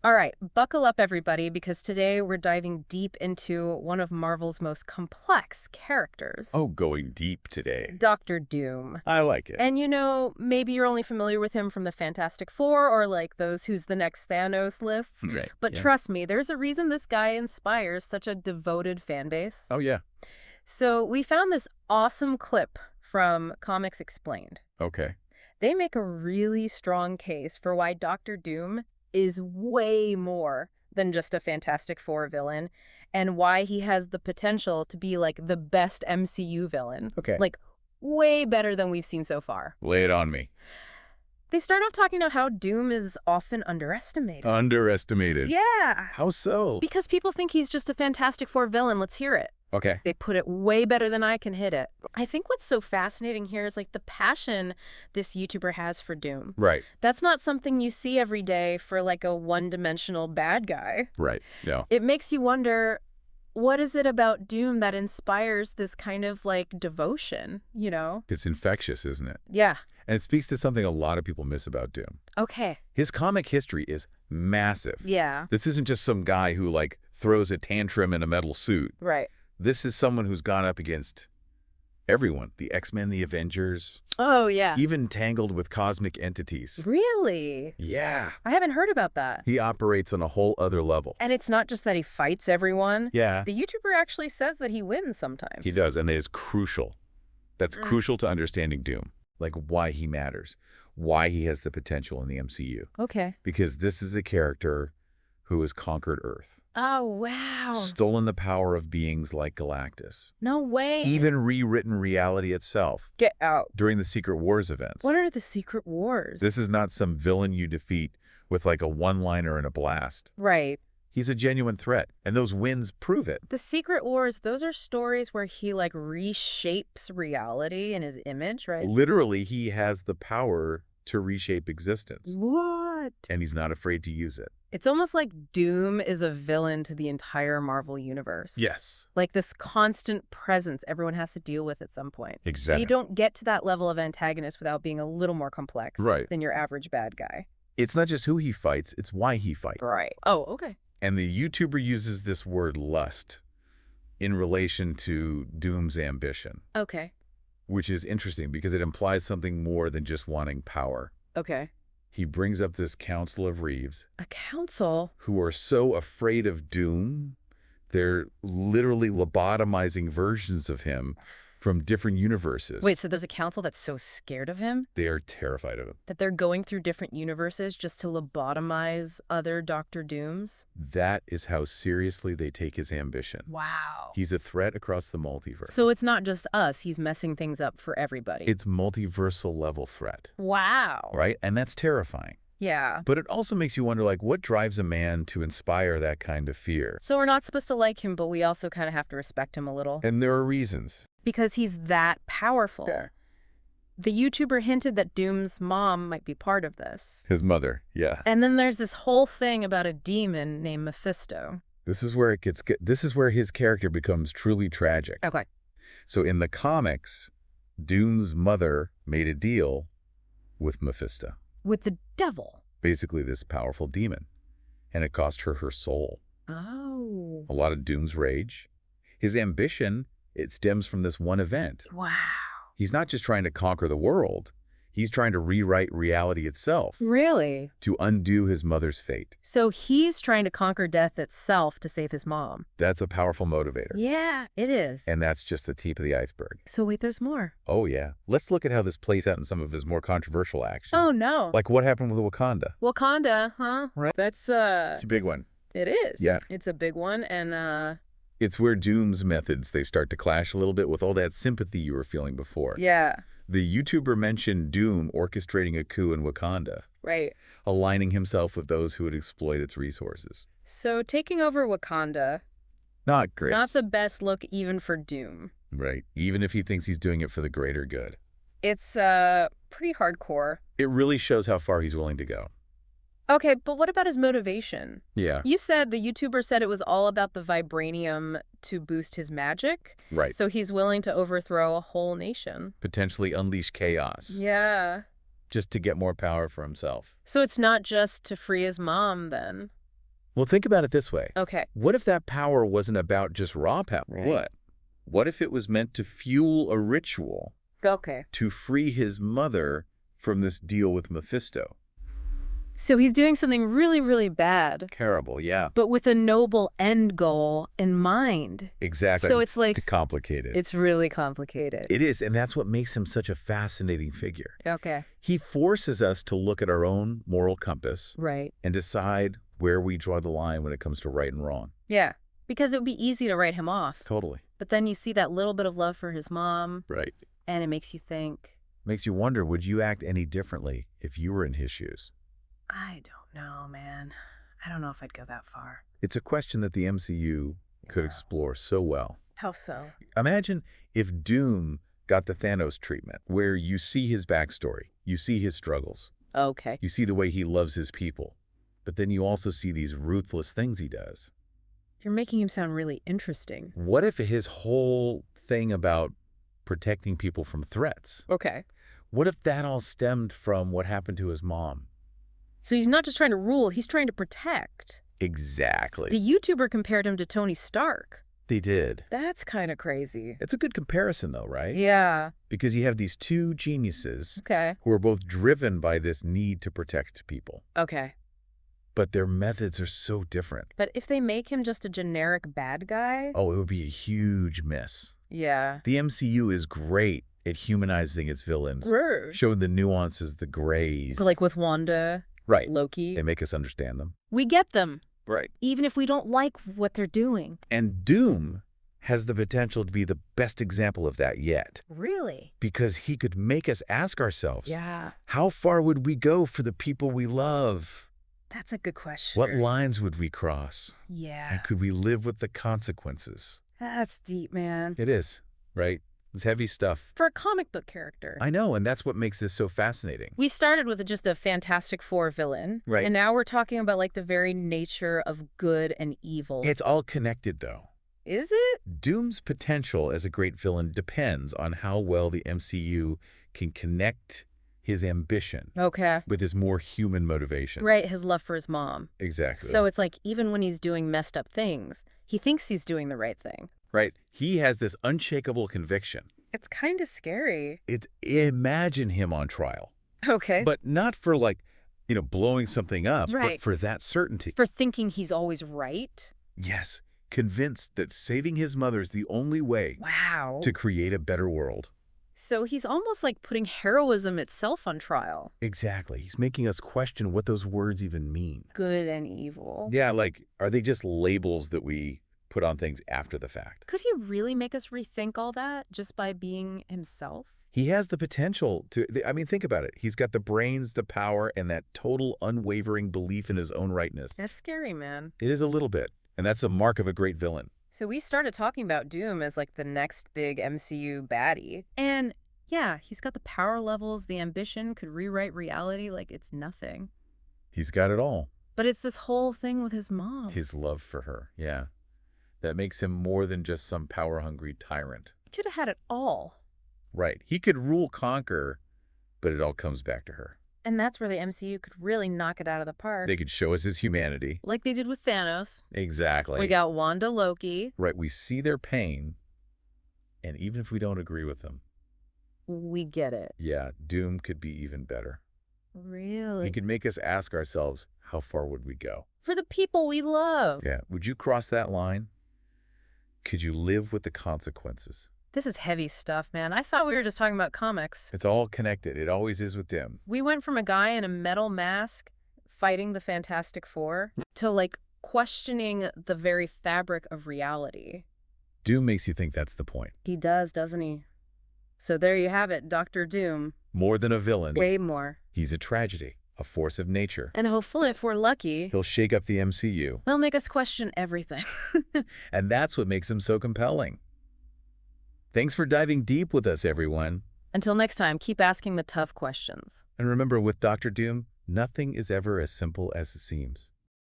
All right, buckle up, everybody, because today we're diving deep into one of Marvel's most complex Oh, characters, going deep today. Doctor Doom. I like it. And maybe you're only familiar with him from the Fantastic Four or like those Who's the Next Thanos lists. Right. But Yeah. trust me, there's a reason this guy inspires such a devoted fan base. Oh, yeah. So we found this awesome clip from Comics Explained. Okay. They make a really strong case for why Doctor Doom is way more than just a Fantastic Four villain and why he has the potential to be like the best MCU villain. Okay. Like way better than we've seen so far. Lay it on me. They start off talking about how Doom is often underestimated. Underestimated. Yeah. How so? Because people think he's just a Fantastic Four villain. Let's hear it. Okay. They put it way better than I can hit it. I think what's so fascinating here is like the passion this YouTuber has for Doom. Right. That's not something you see every day for like a one-dimensional bad guy. Right. No. It makes you wonder, what is it about Doom that inspires this kind of like devotion, It's infectious, isn't it? Yeah. And it speaks to something a lot of people miss about Doom. Okay. His comic history is massive. Yeah. This isn't just some guy who, like, throws a tantrum in a metal suit. Right. This is someone who's gone up against everyone. The X-Men, the Avengers. Oh, yeah. Even tangled with cosmic entities. Really? Yeah. I haven't heard about that. He operates on a whole other level. And it's not just that he fights everyone. Yeah. The YouTuber actually says that he wins sometimes. He does, and that is crucial. That's crucial to understanding Doom, like why he matters, why he has the potential in the MCU. Okay. Because this is a character who has conquered Earth, Oh, wow. stolen the power of beings like Galactus, No way. even rewritten reality itself Get out. during the Secret Wars events. What are the Secret Wars? This is not some villain you defeat with like a one-liner and a blast. Right. He's a genuine threat, and those wins prove it. The Secret Wars, those are stories where he like reshapes reality in his image, right? Literally, he has the power to reshape existence, What? and he's not afraid to use it. It's almost like Doom is a villain to the entire Marvel universe. Yes. Like this constant presence everyone has to deal with at some point. Exactly. You don't get to that level of antagonist without being a little more complex Right. than your average bad guy. It's not just who he fights, it's why he fights. Right. Oh, okay. And the YouTuber uses this word lust in relation to Doom's ambition, Okay. which is interesting because it implies something more than just wanting power. Okay. He brings up this Council of Reeves A council? who are so afraid of Doom, they're literally lobotomizing versions of him from different universes. Wait, so there's a council that's so scared of him They are terrified of him. that they're going through different universes just to lobotomize other Doctor Dooms? That is how seriously they take his ambition. Wow. He's a threat across the multiverse. So it's not just us. He's messing things up for everybody. It's multiversal level threat, Wow. right? And that's terrifying. Yeah. But it also makes you wonder, like, what drives a man to inspire that kind of fear? So we're not supposed to like him, but we also kind of have to respect him a little. And there are reasons. Because he's that powerful. Yeah. The YouTuber hinted that Doom's mom might be part of this. His mother, yeah. And then there's this whole thing about a demon named Mephisto. This is where this is where his character becomes truly tragic. Okay. So in the comics, Doom's mother made a deal with Mephisto, With the devil. basically this powerful demon, and it cost her her soul. Oh. A lot of Doom's rage. His ambition, it stems from this one event. Wow. He's not just trying to conquer the world. He's trying to rewrite reality itself Really? to undo his mother's fate. So he's trying to conquer death itself to save his mom. That's a powerful motivator. Yeah, it is. And that's just the tip of the iceberg. So wait, there's more. Oh, yeah. Let's look at how this plays out in some of his more controversial actions. Oh, no. Like what happened with Wakanda. Wakanda, huh? Right. That's, It's a big one. it is. Yeah. It's a big one, and, It's where Doom's methods, they start to clash a little bit with all that sympathy you were feeling before. yeah. The YouTuber mentioned Doom orchestrating a coup in Wakanda, Right. aligning himself with those who would exploit its resources. So taking over Wakanda, Not great. not the best look even for Doom. Right. Even if he thinks he's doing it for the greater good. It's, pretty hardcore. It really shows how far he's willing to go. Okay, but what about his motivation? Yeah. You said the YouTuber said it was all about the vibranium to boost his magic. Right. So he's willing to overthrow a whole nation. Potentially unleash chaos. Yeah. Just to get more power for himself. So it's not just to free his mom, then? Well, think about it this way. Okay. What if that power wasn't about just raw power? Right. What? What if it was meant to fuel a ritual Okay. to free his mother from this deal with Mephisto? So he's doing something really, really bad, Terrible, yeah. but with a noble end goal in mind. Exactly. So it's like, It's complicated. it's really complicated. It is, and that's what makes him such a fascinating figure. Okay. He forces us to look at our own moral compass Right. and decide where we draw the line when it comes to right and wrong. Yeah. Because it would be easy to write him off. Totally. But then you see that little bit of love for his mom, Right. and it makes you think, Makes you wonder, would you act any differently if you were in his shoes? I don't know, man. I don't know if I'd go that far. It's a question that the MCU could explore so well. How so? Imagine if Doom got the Thanos treatment, where you see his backstory, you see his struggles, Okay. you see the way he loves his people, but then you also see these ruthless things he does. You're making him sound really interesting. What if his whole thing about protecting people from threats, Okay. what if that all stemmed from what happened to his mom? So he's not just trying to rule, he's trying to protect. Exactly. The YouTuber compared him to Tony Stark. They did. That's kind of crazy. It's a good comparison, though, right? Yeah. Because you have these two geniuses Okay. who are both driven by this need to protect people, Okay. but their methods are so different. But if they make him just a generic bad guy? Oh, it would be a huge miss. Yeah. The MCU is great at humanizing its villains, Rude. showing the nuances, the grays. Like with Wanda, right. Loki. They make us understand them. We get them, Right. even if we don't like what they're doing. And Doom has the potential to be the best example of that yet, Really? because he could make us ask ourselves, Yeah. how far would we go for the people we love? That's a good question. What lines would we cross? Yeah. And could we live with the consequences? That's deep, man. It is, right? It's heavy stuff. For a comic book character. I know, and that's what makes this so fascinating. We started with just a Fantastic Four villain. Right. And now we're talking about like the very nature of good and evil. It's all connected, though. Is it? Doom's potential as a great villain depends on how well the MCU can connect his ambition Okay. with his more human motivations. Right, his love for his mom. Exactly. So it's like even when he's doing messed up things, he thinks he's doing the right thing. right, he has this unshakable conviction. It's kind of scary. Imagine him on trial, Okay. but not for blowing something up, Right. but for that certainty. For thinking he's always right? Yes, convinced that saving his mother is the only way Wow. to create a better world. So he's almost like putting heroism itself on trial. Exactly. He's making us question what those words even mean. Good and evil. Yeah, are they just labels that we put on things after the fact? Could he really make us rethink all that just by being himself? He has the potential to, think about it. He's got the brains, the power, and that total unwavering belief in his own rightness. That's scary, man. It is a little bit, and that's a mark of a great villain. So we started talking about Doom as like the next big MCU baddie. And yeah, he's got the power levels, the ambition, could rewrite reality like it's nothing. He's got it all. But it's this whole thing with his mom. His love for her, yeah. That makes him more than just some power-hungry tyrant. He could have had it all. Right. He could rule, conquer, but it all comes back to her. And that's where the MCU could really knock it out of the park. They could show us his humanity. Like they did with Thanos. Exactly. We got Wanda Loki. Right, we see their pain, and even if we don't agree with them, We get it. yeah, Doom could be even better. Really? He could make us ask ourselves, how far would we go? For the people we love. Yeah, would you cross that line? Could you live with the consequences? This is heavy stuff, man. I thought we were just talking about comics. It's all connected. It always is with Doom. We went from a guy in a metal mask fighting the Fantastic Four to like questioning the very fabric of reality. Doom makes you think that's the point. He does, doesn't he? So there you have it, Dr. Doom. More than a villain, Way more. he's a tragedy, a force of nature. And hopefully, if we're lucky, He'll shake up the MCU, he'll make us question everything. and that's what makes him so compelling. Thanks for diving deep with us, everyone. Until next time, keep asking the tough questions. And remember, with Dr. Doom, nothing is ever as simple as it seems.